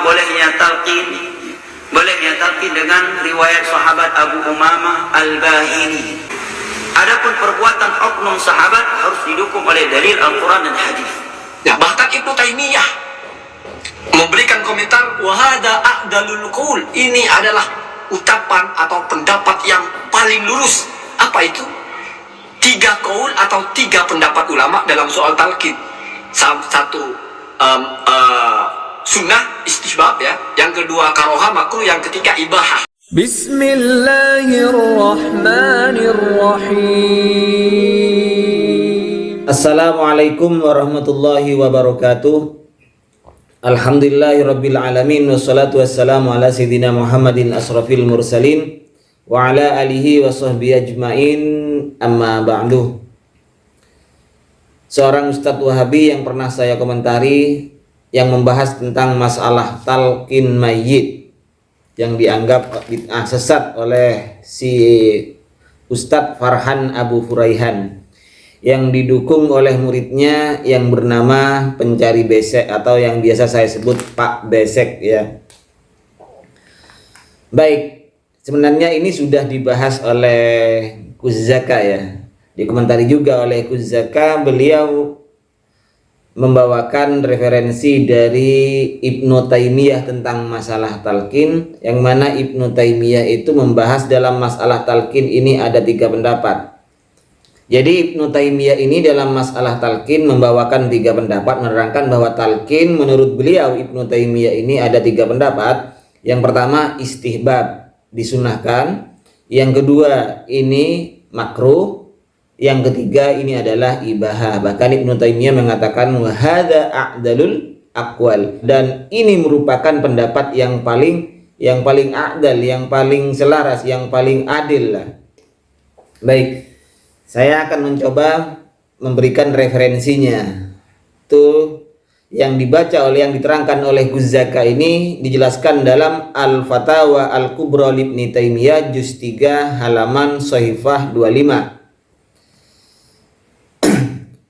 bolehnya talqin, bolehnya talqin dengan riwayat sahabat Abu Umamah Al-Bahili. Adapun perbuatan oknum sahabat harus didukung oleh dalil Al-Quran dan hadis. Ya, bahkan Ibnu Taimiyah memberikan komentar, wahada a'dalul qaul, ini adalah ucapan atau pendapat yang paling lurus. Apa itu? 3 qaul atau 3 pendapat ulama dalam soal talqin. Satu sunnah istihbab, ya. Yang kedua karoha makruh, yang ketiga ibahah. Bismillahirrahmanirrahim. Assalamualaikum warahmatullahi wabarakatuh. Alhamdulillahirabbil alamin, wassalatu wassalamu ala sayyidina Muhammadin asrafil mursalin wa ala alihi wa sahbihi ajmain, amma ba'du. Seorang Ustadz Wahabi yang pernah saya komentari yang membahas tentang masalah talqin mayyit yang dianggap bid'ah sesat oleh si Ustadz Farhan Abu Furaihan, yang didukung oleh muridnya yang bernama Pencari Besek atau yang biasa saya sebut Pak Besek, ya. Baik, sebenarnya ini sudah dibahas oleh Kuzzaka, ya. Dikomentari juga oleh Kuzzaka. Beliau membawakan referensi dari Ibnu Taimiyah tentang masalah talqin, yang mana Ibnu Taimiyah itu membahas dalam masalah talqin ini ada 3 pendapat. Jadi Ibnu Taimiyah ini dalam masalah talqin membawakan 3 pendapat, menerangkan bahwa talqin menurut beliau Ibnu Taimiyah ini ada 3 pendapat. Yang pertama istihbab, disunahkan. Yang kedua ini makruh. Yang ketiga ini adalah ibahah. Bahkan Ibnu Taimiyah mengatakan wahada a'dalul aqwal, dan ini merupakan pendapat yang paling a'dal, yang paling selaras, yang paling adil lah. Baik, saya akan mencoba memberikan referensinya. Tuh yang dibaca oleh, yang diterangkan oleh Kuzzaka ini dijelaskan dalam Al-Fatawa Al-Kubra Ibnu Taimiyah juz 3 halaman Shahifah 25.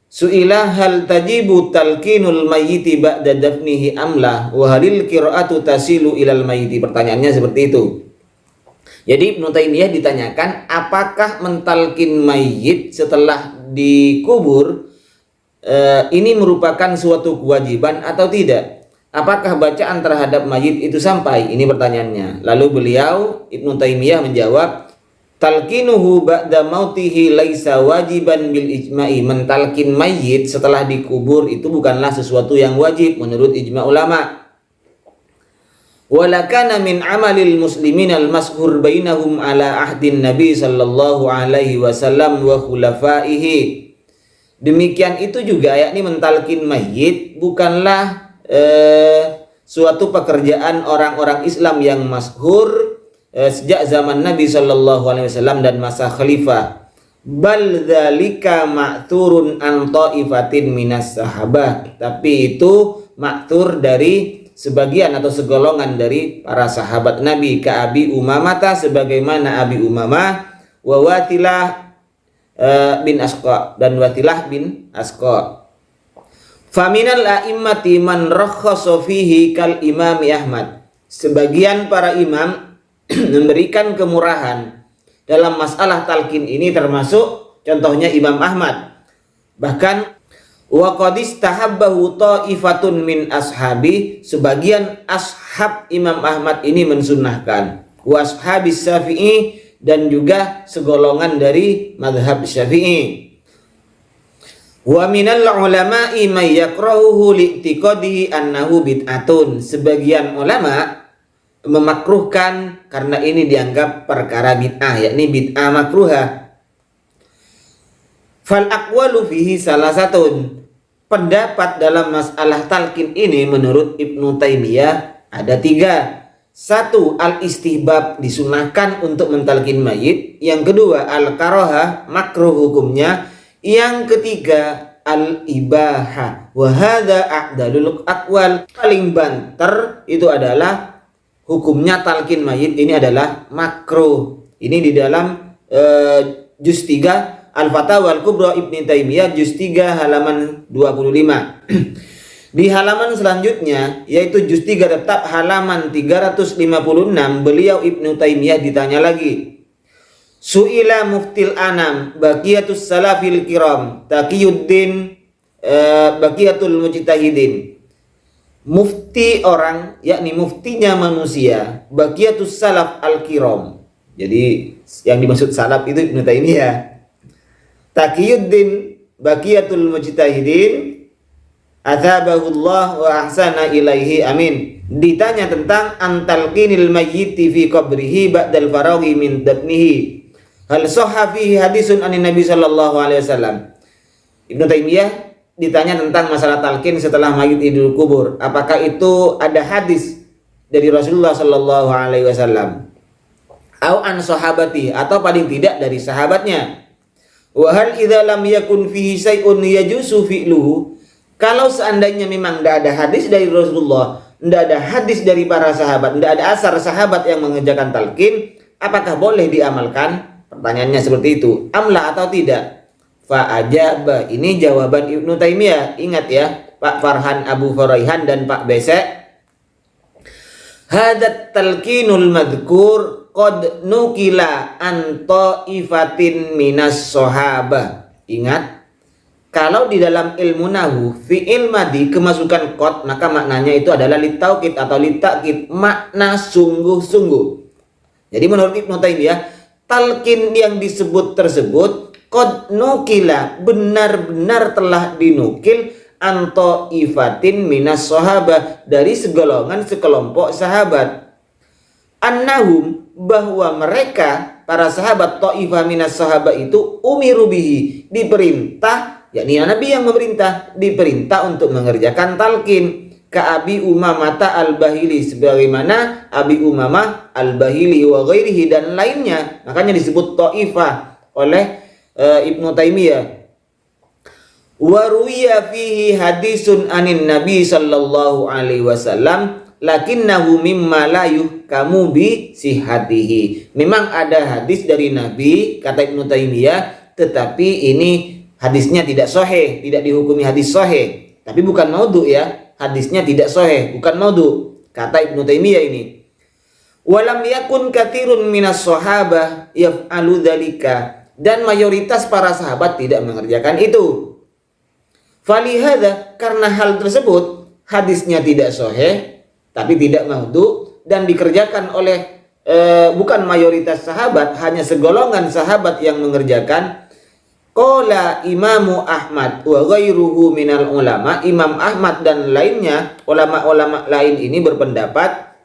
Su'ilah hal tajibu talqinul mayyiti ba'da dafnihi amlah wa halil qira'atu tasilu ilal mayyiti. Pertanyaannya seperti itu. Jadi Ibnu Taimiyah ditanyakan apakah mentalkin mayyit setelah dikubur ini merupakan suatu kewajiban atau tidak? Apakah bacaan terhadap mayyit itu sampai? Ini pertanyaannya. Lalu beliau Ibnu Taimiyah menjawab, talqinuhu ba'da mautihi laisa wajiban bil ijma'i. Mentalkin mayyit setelah dikubur itu bukanlah sesuatu yang wajib menurut ijma' ulama. Walakana min amalil muslimin al-mashhur bainahum ala ahdin nabi sallallahu alaihi wasallam wa khulafaihi. Demikian itu juga, yakni mentalkin mayyit bukanlah suatu pekerjaan orang-orang Islam yang masyhur sejak zaman Nabi Shallallahu Alaihi Wasallam dan masa khalifah. Bal dzalika ma'thurun an ta'ifatin minas sahabah. Tapi itu ma'thur dari sebagian atau segolongan dari para sahabat Nabi, ka Abi Umamah, sebagaimana Abi Umamah, wa Watilah bin Asqa, dan Watilah bin Asqa. Faminal a'immati man rakhasa fihi kal Imam Ahmad. Sebagian para imam memberikan kemurahan dalam masalah talqin ini, termasuk contohnya Imam Ahmad. Bahkan wa qad istahabbahu ta'ifatun min ashabi, sebagian ashab Imam Ahmad ini mensunnahkan. Wa ashabis Syafi'i, dan juga segolongan dari mazhab Syafi'i. Wa minal ulama'i may yakrahuhu li'tiqadihi annahu bid'atun. Sebagian ulama memakruhkan karena ini dianggap perkara bid'ah, yakni bid'ah makruhah. Fal aqwalu fihi salasatun. Pendapat dalam masalah talqin ini menurut Ibnu Taimiyah ada 3. 1, al-istihbab, disunahkan untuk mentalqin mayit. Yang kedua, al-karohah, makruh hukumnya. Yang ketiga, al-ibahah. Wa hadza a'dalul aqwal. Paling banter itu adalah hukumnya talqin mayit ini adalah makruh. Ini di dalam juz 3 Al-Fatawa Al-Kubra Ibnu Taimiyah juz 3 halaman 25. Di halaman selanjutnya, yaitu juz 3 tetap halaman 356, beliau Ibnu Taimiyah ditanya lagi. Su'ila muftil anam, baqiyatus salafil kiram, taqiyuddin, baqiyatul mujtahidin. Mufti orang, yakni muftinya manusia, baqiyatus salaf al-kiram. Jadi yang dimaksud salaf itu Ibnu Taimiyah. Taqiyuddin, baqiyatul mujtahidin, athabahullah wa ahsana ilaihi, amin. Ditanya tentang antalqinil mayyiti fi qabrihi ba'dal faraghi min dafnihi. Hal sahha fihi hadisun anin Nabi sallallahu alaihi wasallam. Ibnu Taimiyah ditanya tentang masalah talqin setelah mayit di kubur. Apakah itu ada hadis dari Rasulullah sallallahu alaihi wasallam? Au an sahabati, atau paling tidak dari sahabatnya. Wa hal idza lam yakun fihi syai'un yajusu fi'luhu. Kalau seandainya memang tidak ada hadis dari Rasulullah, tidak ada hadis dari para sahabat, tidak ada asar sahabat yang mengerjakan talqin, apakah boleh diamalkan? Pertanyaannya seperti itu. Amla atau tidak? Fa'ajaba. Ini jawaban Ibnu Taimiyah. Ingat ya, Pak Farhan Abu Furaihan dan Pak Besek. Hadat talqinul madhkur qad nukila an ta'ifatin minas sahabah. Ingat, kalau di dalam ilmu nahwu fi'il madi kemasukan qad, maka maknanya itu adalah litaukid atau litakid, makna sungguh-sungguh. Jadi menurut Ibnu Taimiyah, talqin yang disebut tersebut qad nukila, benar-benar telah dinukil, anto ifatin minas sahabah, dari segolongan sekelompok sahabat. Annahum, bahwa mereka para sahabat ta'ifah minas sahabah itu umiru bihi, diperintah, yakni Nabi yang memerintah, diperintah untuk mengerjakan talqin. Ka Abi Umamah al-Bahili, sebagaimana Abi Umamah al-Bahili wa ghairihi dan lainnya. Makanya disebut ta'ifah oleh Ibnu Taimiyah. Wa ruwiya fihi hadisun anin Nabi sallallahu alaihi wasallam lakinnahu mimma la yuhkamu bi sihhatihi. Memang ada hadis dari Nabi, kata Ibnu Taimiyah, tetapi ini hadisnya tidak sahih, tidak dihukumi hadis sahih. Tapi bukan maudhu ya. Hadisnya tidak sahih, bukan maudhu, kata Ibnu Taimiyah ini. Walam yakun katsirun minas sahabah yaf'alu dzalika, dan mayoritas para sahabat tidak mengerjakan itu. Falihada, karena hal tersebut hadisnya tidak sahih tapi tidak maudhu dan dikerjakan oleh bukan mayoritas sahabat, hanya segolongan sahabat yang mengerjakan. Qala Imamu Ahmad wa ghairuhu minal ulama, Imam Ahmad dan lainnya, ulama-ulama lain ini berpendapat,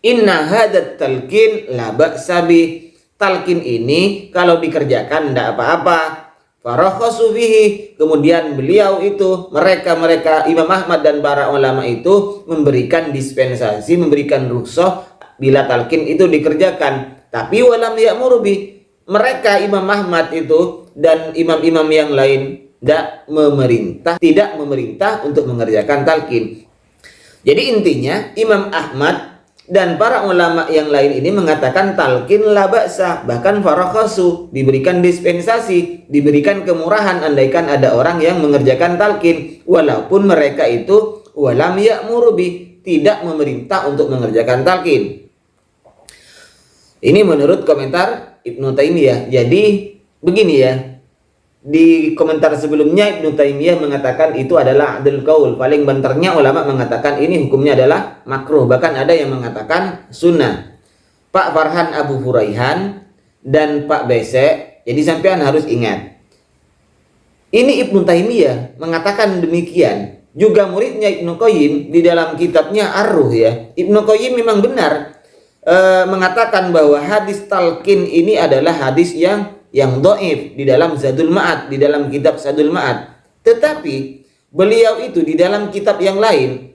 inna hadat talqin la ba'sa bih, talqin ini kalau dikerjakan tidak apa-apa. Farakhasu fihi, kemudian beliau itu, mereka Imam Ahmad dan para ulama itu memberikan dispensasi, memberikan rukhsah bila talqin itu dikerjakan. Tapi walam ya'muru bih, mereka Imam Ahmad itu dan imam-imam yang lain tidak memerintah untuk mengerjakan talqin. Jadi intinya Imam Ahmad dan para ulama yang lain ini mengatakan talqin la ba'sa, bahkan farakhasu, diberikan dispensasi, diberikan kemurahan andaikan ada orang yang mengerjakan talqin, walaupun mereka itu walam ya'muru bih, tidak memerintah untuk mengerjakan talqin. Ini menurut komentar Ibnu Taimiyah. Jadi begini ya, di komentar sebelumnya Ibnu Taimiyah mengatakan itu adalah adil qaul. Paling banternya ulama mengatakan ini hukumnya adalah makruh, bahkan ada yang mengatakan sunnah. Pak Farhan Abu Furaihan dan Pak Besek, jadi sampean harus ingat, ini Ibnu Taimiyah mengatakan demikian. Juga muridnya Ibnu Qayyim di dalam kitabnya Ar-Ruh ya, Ibnu Qayyim memang benar mengatakan bahwa hadis talqin ini adalah hadis yang dhaif di dalam Zadul Ma'ad, di dalam kitab Zadul Ma'ad. Tetapi beliau itu di dalam kitab yang lain,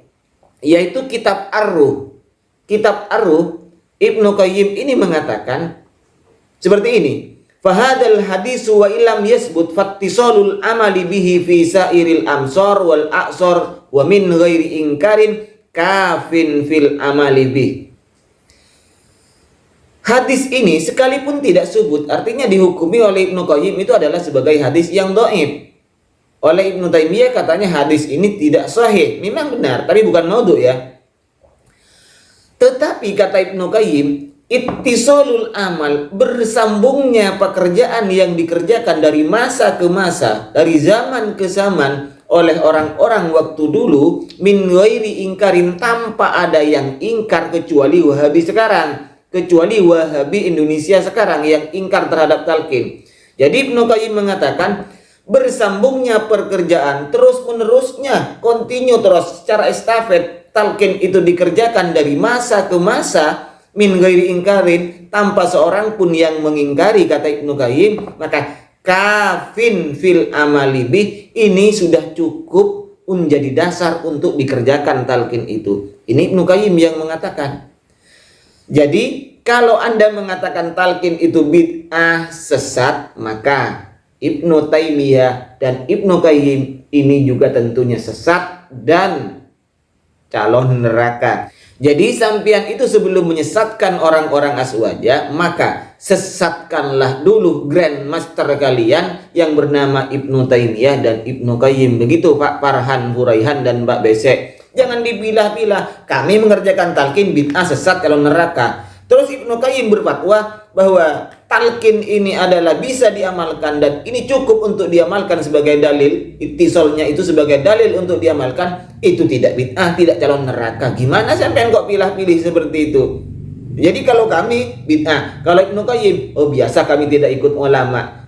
yaitu kitab Ar-Ruh. Kitab Ar-Ruh, Ibnu Qayyim ini mengatakan seperti ini. Fahadal hadisu wa illam yasbut fattisalul amali bihi fi sairil amsar wal a'sar wa min ghairi inkarin kafin fil amali bih. Hadis ini sekalipun tidak subut, artinya dihukumi oleh Ibnu Qayyim itu adalah sebagai hadis yang dhaif. Oleh Ibnu Taimiyah katanya hadis ini tidak sahih. Memang benar, tapi bukan maudhu ya. Tetapi kata Ibnu Qayyim, ittisalul amal, bersambungnya pekerjaan yang dikerjakan dari masa ke masa, dari zaman ke zaman oleh orang-orang waktu dulu, min ghairi ingkarin, tanpa ada yang ingkar kecuali Wahabi sekarang, kecuali Wahabi Indonesia sekarang yang ingkar terhadap talqin. Jadi Ibnu Qayyim mengatakan bersambungnya pekerjaan terus menerusnya, continue terus secara estafet, talqin itu dikerjakan dari masa ke masa, min ghairi ingkarin, tanpa seorang pun yang mengingkari, kata Ibnu Qayyim, maka kafin fil amali bih, ini sudah cukup menjadi dasar untuk dikerjakan talqin itu. Ini Ibnu Qayyim yang mengatakan. Jadi kalau Anda mengatakan talqin itu bid'ah, sesat, maka Ibnu Taimiyah dan Ibnu Qayyim ini juga tentunya sesat dan calon neraka. Jadi sampian itu sebelum menyesatkan orang-orang aswaja, maka sesatkanlah dulu grandmaster kalian yang bernama Ibnu Taimiyah dan Ibnu Qayyim. Begitu Pak Farhan Huraihan dan Mbak Besek. Jangan dipilah-pilah. Kami mengerjakan talqin bid'ah, sesat, calon neraka. Terus Ibnu Qayyim berfatwa bahwa talqin ini adalah bisa diamalkan dan ini cukup untuk diamalkan sebagai dalil, ittisalnya itu sebagai dalil untuk diamalkan, itu tidak bid'ah, tidak calon neraka. Gimana sampean kok pilah-pilih seperti itu? Jadi kalau kami bid'ah, kalau Ibnu Qayyim, oh biasa kami tidak ikut ulama.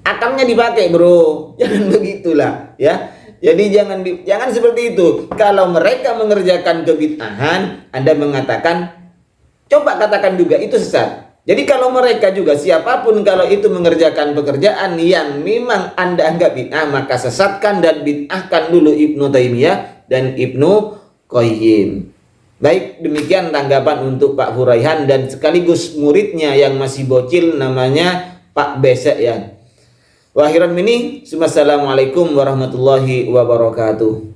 Akamnya dipakai, bro. Jangan begitulah, ya. Jadi jangan seperti itu. Kalau mereka mengerjakan kebid'ahan, Anda mengatakan, coba katakan juga itu sesat. Jadi kalau mereka juga, siapapun kalau itu mengerjakan pekerjaan yang memang Anda anggap bid'ah, maka sesatkan dan bid'ahkan dulu Ibnu Taimiyah dan Ibnu Qayyim. Baik, demikian tanggapan untuk Pak Huraihan dan sekaligus muridnya yang masih bocil, namanya Pak Besek ya. Wa akhiran mini, assalamualaikum warahmatullahi wabarakatuh.